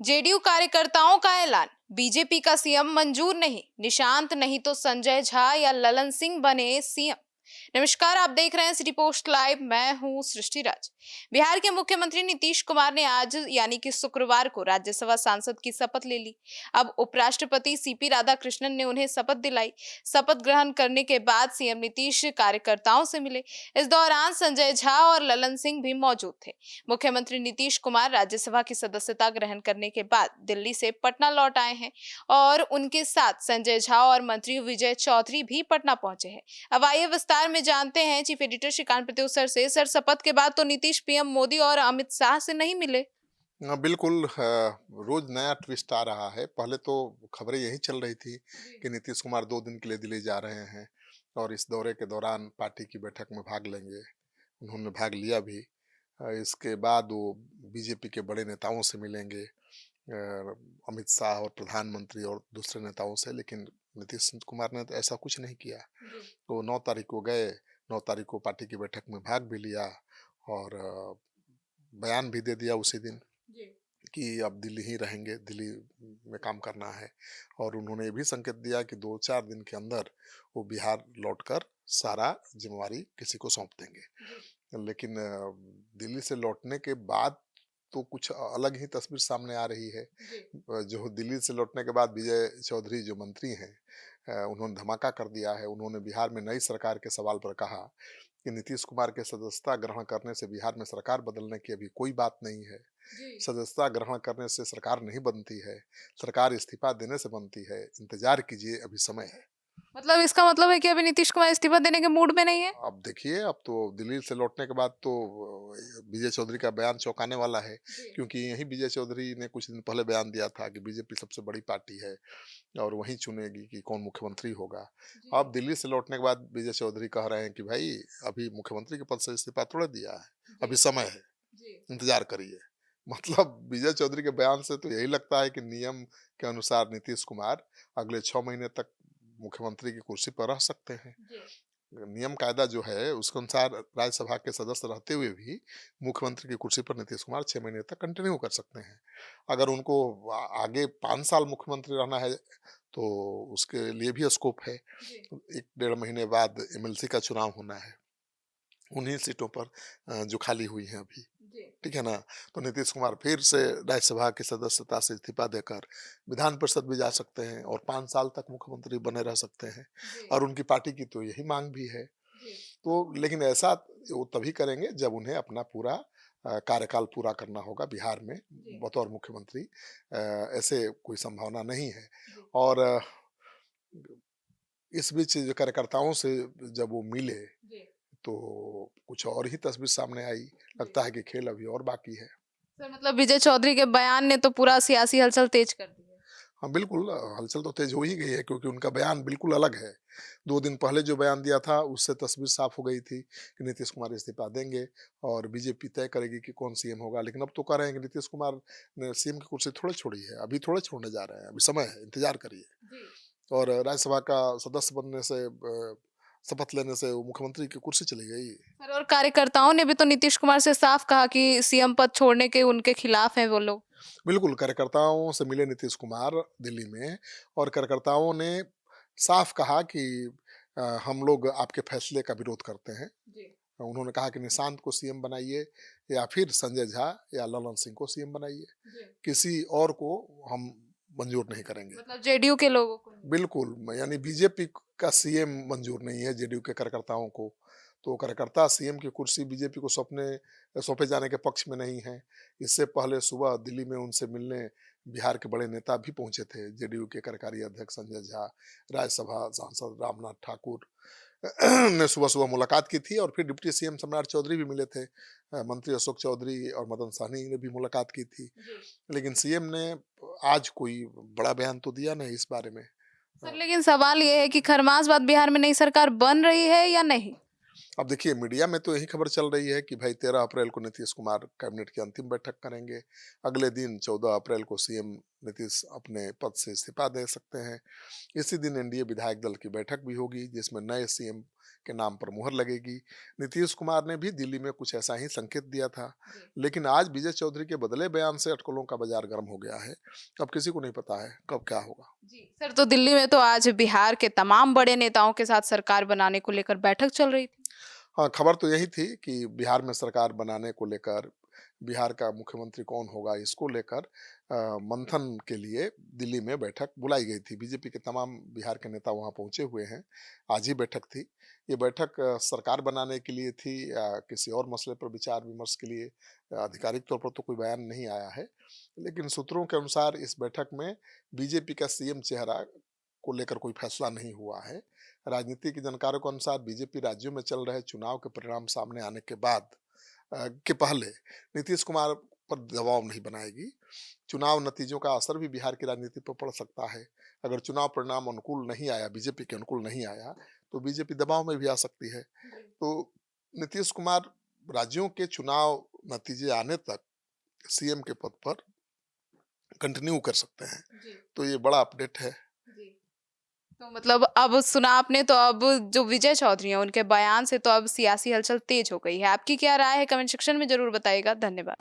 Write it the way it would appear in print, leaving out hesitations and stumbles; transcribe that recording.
JDU कार्यकर्ताओं का ऐलान, बीजेपी का सीएम मंजूर नहीं, निशांत नहीं तो संजय झा या ललन सिंह बने सीएम। नमस्कार, आप देख रहे हैं सिटी पोस्ट लाइव। मैं हूं सृष्टि राज। बिहार के मुख्यमंत्री नीतीश कुमार ने आज यानी कि शुक्रवार को राज्यसभा सांसद की शपथ ले ली। अब उपराष्ट्रपति सीपी राधाकृष्णन ने उन्हें शपथ दिलाई। शपथ ग्रहण करने के बाद सीएम नीतीश कार्यकर्ताओं से मिले। इस दौरान संजय झा और ललन सिंह भी मौजूद थे। मुख्यमंत्री नीतीश कुमार राज्यसभा की सदस्यता ग्रहण करने के बाद दिल्ली से पटना लौट आए हैं और उनके साथ संजय झा और मंत्री विजय चौधरी भी पटना पहुंचे हैं। अब आइए विस्तार में जानते हैं chief editor Shrikant Pratyush sir से। सर, शपथ के बाद तो नीतीश पीएम मोदी और अमित शाह से नहीं मिले। बिल्कुल रोज नया ट्विस्ट आ रहा है। पहले तो खबरें यही चल रही थी कि नीतीश कुमार 2 दिन के लिए दिल्ली जा रहे हैं और इस दौरे के दौरान पार्टी की बैठक में भाग लेंगे। उन्होंने भाग लिया भी। इसके बाद वो बीजेपी के बड़े नेताओं से मिलेंगे, अमित शाह और प्रधानमंत्री और दूसरे नेताओं से, लेकिन नीतीश कुमार ने तो ऐसा कुछ नहीं किया। तो 9 तारीख को गए, 9 तारीख को पार्टी की बैठक में भाग भी लिया और बयान भी दे दिया उसी दिन कि अब दिल्ली ही रहेंगे, दिल्ली में काम करना है। और उन्होंने ये भी संकेत दिया कि 2-4 दिन के अंदर वो बिहार लौटकर सारा जिम्मेवारी किसी को सौंप देंगे। लेकिन दिल्ली से लौटने के बाद तो कुछ अलग ही तस्वीर सामने आ रही है। जो दिल्ली से लौटने के बाद विजय चौधरी जो मंत्री हैं, उन्होंने धमाका कर दिया है। उन्होंने बिहार में नई सरकार के सवाल पर कहा कि नीतीश कुमार के सदस्यता ग्रहण करने से बिहार में सरकार बदलने की अभी कोई बात नहीं है। सदस्यता ग्रहण करने से सरकार नहीं बनती है, सरकार इस्तीफा देने से बनती है। इंतजार कीजिए, अभी समय है। मतलब इसका मतलब है कि अभी नीतीश कुमार इस्तीफा देने के मूड में नहीं है। अब देखिए, अब तो दिल्ली से लौटने के बाद तो विजय चौधरी का बयान चौंकाने वाला है, क्योंकि यही विजय चौधरी ने कुछ दिन पहले बयान दिया था कि बीजेपी सबसे बड़ी पार्टी है और वही चुनेगी कि कौन मुख्यमंत्री होगा। अब दिल्ली से लौटने के बाद विजय चौधरी कह रहे हैं कि भाई, अभी मुख्यमंत्री के पद से इस्तीफा थोड़ा दिया है, अभी समय है, इंतजार करिए। मतलब विजय चौधरी के बयान से तो यही लगता है कि नियम के अनुसार नीतीश कुमार अगले 6 महीने तक मुख्यमंत्री की कुर्सी पर रह सकते हैं। नियम कायदा जो है उसके अनुसार राज्यसभा के सदस्य रहते हुए भी मुख्यमंत्री की कुर्सी पर नीतीश कुमार 6 महीने तक कंटिन्यू कर सकते हैं। अगर उनको आगे 5 साल मुख्यमंत्री रहना है तो उसके लिए भी स्कोप है। 1-1.5 महीने बाद एमएलसी का चुनाव होना है उन्हीं सीटों पर जो खाली हुई हैं अभी। ठीक है ना? तो नीतीश कुमार फिर से राज्यसभा की सदस्यता से इस्तीफा देकर विधान परिषद भी जा सकते हैं और 5 साल तक मुख्यमंत्री बने रह सकते हैं। और उनकी पार्टी की तो यही मांग भी है। तो लेकिन ऐसा वो तभी करेंगे जब उन्हें अपना पूरा कार्यकाल पूरा करना होगा बिहार में बतौर मुख्यमंत्री। ऐसे कोई संभावना नहीं है। और इस बीच जो कार्यकर्ताओं से जब वो मिले तो कुछ और ही तस्वीर सामने आई। लगता है कि खेल अभी और बाकी है। सर, मतलब विजय चौधरी के बयान ने तो पूरा सियासी हलचल तेज कर दी है। हाँ, बिल्कुल हलचल तो तेज हो ही गई है, क्योंकि उनका बयान बिल्कुल अलग है। 2 दिन पहले जो बयान दिया था उससे तस्वीर साफ हो गई थी कि नीतीश कुमार इस्तीफा देंगे और बीजेपी तय करेगी कि कौन सीएम होगा। लेकिन अब तो कह रहे हैं कि नीतीश कुमार ने सीएम की कुर्सी थोड़ी छोड़ी है, अभी थोड़े छोड़ने जा रहे हैं, अभी समय है, इंतजार करिए। और राज्यसभा का सदस्य बनने से शपथ लेने से वो मुख्यमंत्री की कुर्सी चली गई। सर, और कार्यकर्ताओं ने भी तो नीतीश कुमार से साफ कहा कि सीएम पद छोड़ने के उनके खिलाफ हैं वो लोग। बिल्कुल, कार्यकर्ताओं से मिले नीतीश कुमार दिल्ली में और कार्यकर्ताओं ने साफ कहा कि हम लोग आपके फैसले का विरोध करते हैं। उन्होंने कहा कि निशांत को सीएम बनाइए या फिर संजय झा या ललन सिंह को सीएम बनाइए, किसी और को हम मंजूर नहीं करेंगे। मतलब जेडीयू के लोगों को नहीं। बिल्कुल, यानी बीजेपी का सीएम मंजूर नहीं है जेडीयू के कार्यकर्ताओं को। तो कार्यकर्ता सीएम की कुर्सी बीजेपी को सौंपे जाने के पक्ष में नहीं है। इससे पहले सुबह दिल्ली में उनसे मिलने बिहार के बड़े नेता भी पहुंचे थे। जेडीयू के कार्यकारी अध्यक्ष संजय झा, राज्यसभा सांसद रामनाथ ठाकुर ने सुबह-सुबह मुलाकात की थी और फिर डिप्टी सीएम सम्राट चौधरी भी मिले थे। मंत्री अशोक चौधरी और मदन सहनी ने भी मुलाकात की थी। लेकिन सीएम ने आज कोई बड़ा बयान तो दिया नहीं इस बारे में। सर, लेकिन सवाल ये है कि खरमास बाद बिहार में नई सरकार बन रही है या नहीं। अब देखिए, मीडिया में तो यही खबर चल रही है कि भाई 13 अप्रैल को नीतीश कुमार कैबिनेट की अंतिम बैठक करेंगे। अगले दिन 14 अप्रैल को सीएम नीतीश अपने पद से इस्तीफा दे सकते हैं। इसी दिन एनडीए विधायक दल की बैठक भी होगी जिसमें नए सीएम के नाम पर मुहर लगेगी। नीतीश कुमार ने भी दिल्ली में कुछ ऐसा ही संकेत दिया था, लेकिन आज विजय चौधरी के बदले बयान से अटकलों का बाजार गर्म हो गया है। अब किसी को नहीं पता है कब क्या होगा। जी सर, तो दिल्ली में तो आज बिहार के तमाम बड़े नेताओं के साथ सरकार बनाने को लेकर बैठक चल रही थी। हाँ, खबर तो यही थी कि बिहार में सरकार बनाने को लेकर, बिहार का मुख्यमंत्री कौन होगा इसको लेकर मंथन के लिए दिल्ली में बैठक बुलाई गई थी। बीजेपी के तमाम बिहार के नेता वहाँ पहुँचे हुए हैं। आज ही बैठक थी। ये बैठक सरकार बनाने के लिए थी या किसी और मसले पर विचार-विमर्श के लिए? आधिकारिक तौर पर तो कोई बयान नहीं आया है। लेकिन सूत्रों के अनुसार इस बैठक में बीजेपी का सीएम चेहरा को लेकर कोई फैसला नहीं हुआ है। राजनीति के जानकारों के अनुसार बीजेपी राज्यों में चल रहे चुनाव के परिणाम सामने आने के बाद के पहले नीतीश कुमार पर दबाव नहीं बनाएगी। चुनाव नतीजों का असर भी बिहार की राजनीति पर पड़ सकता है। अगर चुनाव परिणाम अनुकूल नहीं आया, बीजेपी के अनुकूल नहीं आया, तो बीजेपी दबाव में भी आ सकती है। तो नीतीश कुमार राज्यों के चुनाव नतीजे आने तक सीएम के पद पर कंटिन्यू कर सकते हैं। तो ये बड़ा अपडेट है। तो मतलब अब सुना आपने, तो अब जो विजय चौधरी हैं उनके बयान से तो अब सियासी हलचल तेज हो गई है। आपकी क्या राय है? कमेंट सेक्शन में जरूर बताइएगा। धन्यवाद।